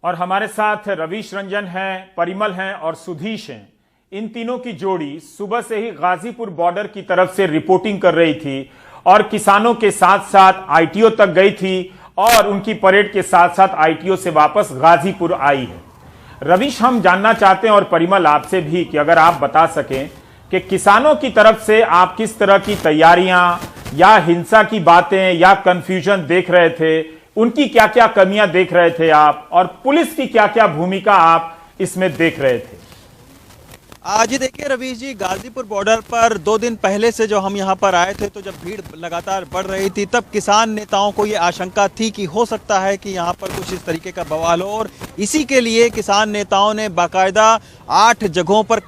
और हमारे साथ रवीश रंजन हैं, परिमल हैं और सुधीश हैं। इन तीनों की जोड़ी सुबह से ही गाजीपुर बॉर्डर की तरफ से रिपोर्टिंग कर रही थी और किसानों के साथ साथ आईटीओ तक गई थी और उनकी परेड के साथ साथ आईटीओ से वापस गाजीपुर आई है। रवीश, हम जानना चाहते हैं और परिमल आपसे भी कि अगर आप बता सकें कि किसानों की तरफ से आप किस तरह की तैयारियां या हिंसा की बातें या कंफ्यूजन देख रहे थे, उनकी क्या क्या कमियां देख रहे थे आप, और पुलिस की क्या क्या भूमिका आप इसमें देख रहे थे? आज ही देखिए रवीश जी, गाजीपुर बॉर्डर पर 2 दिन पहले से जो हम यहाँ पर आए थे, तो जब भीड़ लगातार बढ़ रही थी तब किसान नेताओं को ये आशंका थी कि हो सकता है कि यहाँ पर कुछ इस तरीके का बवाल हो, और इसी के लिए किसान नेताओं ने बाकायदा 8 जगहों पर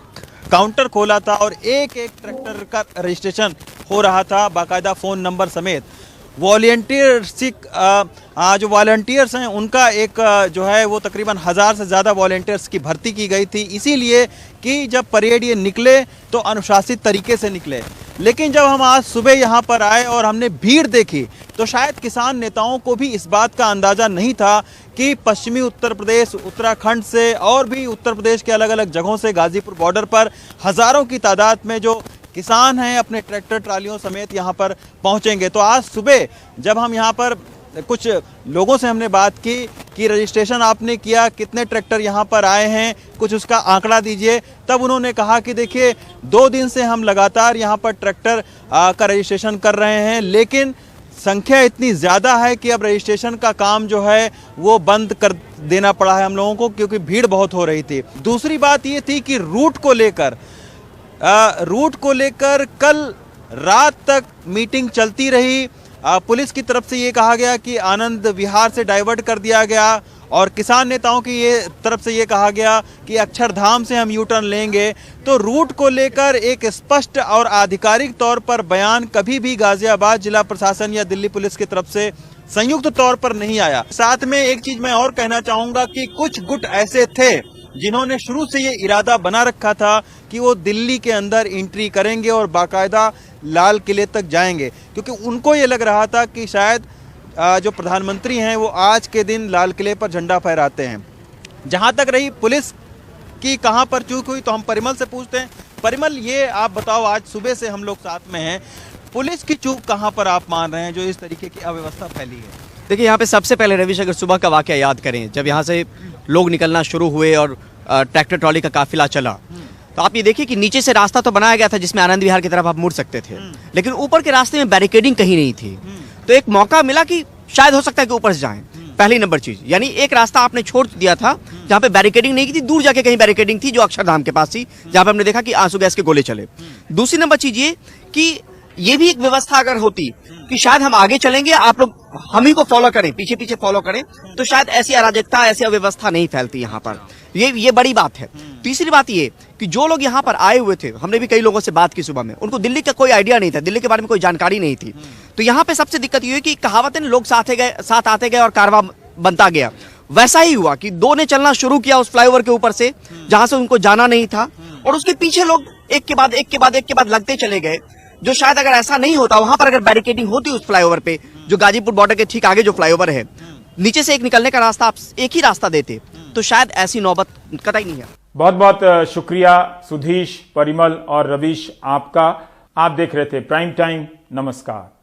काउंटर खोला था और एक एक ट्रैक्टर का रजिस्ट्रेशन हो रहा था बाकायदा फ़ोन नंबर समेत। जो वॉलंटियर्स हैं उनका एक जो है वो तकरीबन 1000 से ज़्यादा वॉलंटियर्स की भर्ती की गई थी, इसीलिए कि जब परेड ये निकले तो अनुशासित तरीके से निकले। लेकिन जब हम आज सुबह यहाँ पर आए और हमने भीड़ देखी तो शायद किसान नेताओं को भी इस बात का अंदाज़ा नहीं था कि पश्चिमी उत्तर प्रदेश, उत्तराखंड से और भी उत्तर प्रदेश के अलग अलग जगहों से गाजीपुर बॉर्डर पर हज़ारों की तादाद में जो किसान हैं अपने ट्रैक्टर ट्रालियों समेत यहाँ पर पहुँचेंगे। तो आज सुबह जब हम यहाँ पर कुछ लोगों से हमने बात की कि रजिस्ट्रेशन आपने किया, कितने ट्रैक्टर यहाँ पर आए हैं, कुछ उसका आंकड़ा दीजिए, तब उन्होंने कहा कि देखिए 2 दिन से हम लगातार यहाँ पर ट्रैक्टर का रजिस्ट्रेशन कर रहे हैं, लेकिन संख्या इतनी ज़्यादा है कि अब रजिस्ट्रेशन का काम जो है वो बंद कर देना पड़ा है हम लोगों को, क्योंकि भीड़ बहुत हो रही थी। दूसरी बात ये थी कि रूट को लेकर कल रात तक मीटिंग चलती रही। पुलिस की तरफ से ये कहा गया कि आनंद विहार से डाइवर्ट कर दिया गया, और किसान नेताओं की ये तरफ से ये कहा गया कि अक्षरधाम से हम यू टर्न लेंगे। तो रूट को लेकर एक स्पष्ट और आधिकारिक तौर पर बयान कभी भी गाजियाबाद जिला प्रशासन या दिल्ली पुलिस की तरफ से संयुक्त तौर पर नहीं आया। साथ में एक चीज मैं और कहना चाहूंगा कि कुछ गुट ऐसे थे जिन्होंने शुरू से ये इरादा बना रखा था कि वो दिल्ली के अंदर एंट्री करेंगे और बाकायदा लाल किले तक जाएंगे, क्योंकि उनको ये लग रहा था कि शायद जो प्रधानमंत्री हैं वो आज के दिन लाल किले पर झंडा फहराते हैं। जहां तक रही पुलिस की कहां पर चूक हुई, तो हम परिमल से पूछते हैं। परिमल, ये आप बताओ, आज सुबह से हम लोग साथ में हैं, पुलिस की चूक कहां पर आप मान रहे हैं जो इस तरीके की अव्यवस्था फैली है? देखिए, यहाँ पे सबसे पहले रवीश, अगर सुबह का वाकया याद करें, जब यहाँ से लोग निकलना शुरू हुए और ट्रैक्टर ट्रॉली का काफिला चला, तो आप ये देखिए कि नीचे से रास्ता तो बनाया गया था जिसमें आनंद विहार की तरफ आप मुड़ सकते थे, लेकिन ऊपर के रास्ते में बैरिकेडिंग कहीं नहीं थी। तो एक मौका मिला कि शायद हो सकता है कि ऊपर से जाएं। पहली नंबर चीज, यानी एक रास्ता आपने छोड़ दिया था जहाँ पे बैरिकेडिंग नहीं की थी, दूर जाके कहीं बैरिकेडिंग थी जो अक्षरधाम के पास थी, जहाँ पे हमने देखा कि आंसू गैस के गोले चले। दूसरी नंबर चीज ये कि ये भी एक व्यवस्था अगर होती कि शायद हम आगे चलेंगे, आप लोग हम ही को फॉलो करें, पीछे पीछे फॉलो करें, तो शायद ऐसी अराजकता, ऐसी अव्यवस्था नहीं फैलती यहाँ पर। ये बड़ी बात है। तीसरी बात ये कि जो लोग यहाँ पर आए हुए थे, हमने भी कई लोगों से बात की सुबह में, उनको दिल्ली का कोई आइडिया नहीं था, दिल्ली के बारे में कोई जानकारी नहीं थी। तो यहाँ पे सबसे दिक्कत ये हुई कि कहावत है, लोग साथ आते गए और कारवां बनता गया। वैसा ही हुआ कि 2 ने चलना शुरू किया उस फ्लाईओवर के ऊपर से जहां से उनको जाना नहीं था, और उसके पीछे लोग एक के बाद लगते चले गए। जो शायद अगर ऐसा नहीं होता, वहां पर अगर बैरिकेडिंग होती उस फ्लाईओवर पे, जो गाजीपुर बॉर्डर के ठीक आगे जो फ्लाईओवर है, नीचे से एक निकलने का रास्ता आप एक ही रास्ता देते, तो शायद ऐसी नौबत कतई नहीं है। बहुत बहुत शुक्रिया सुधीश, परिमल और रवीश आपका। आप देख रहे थे प्राइम टाइम। नमस्कार।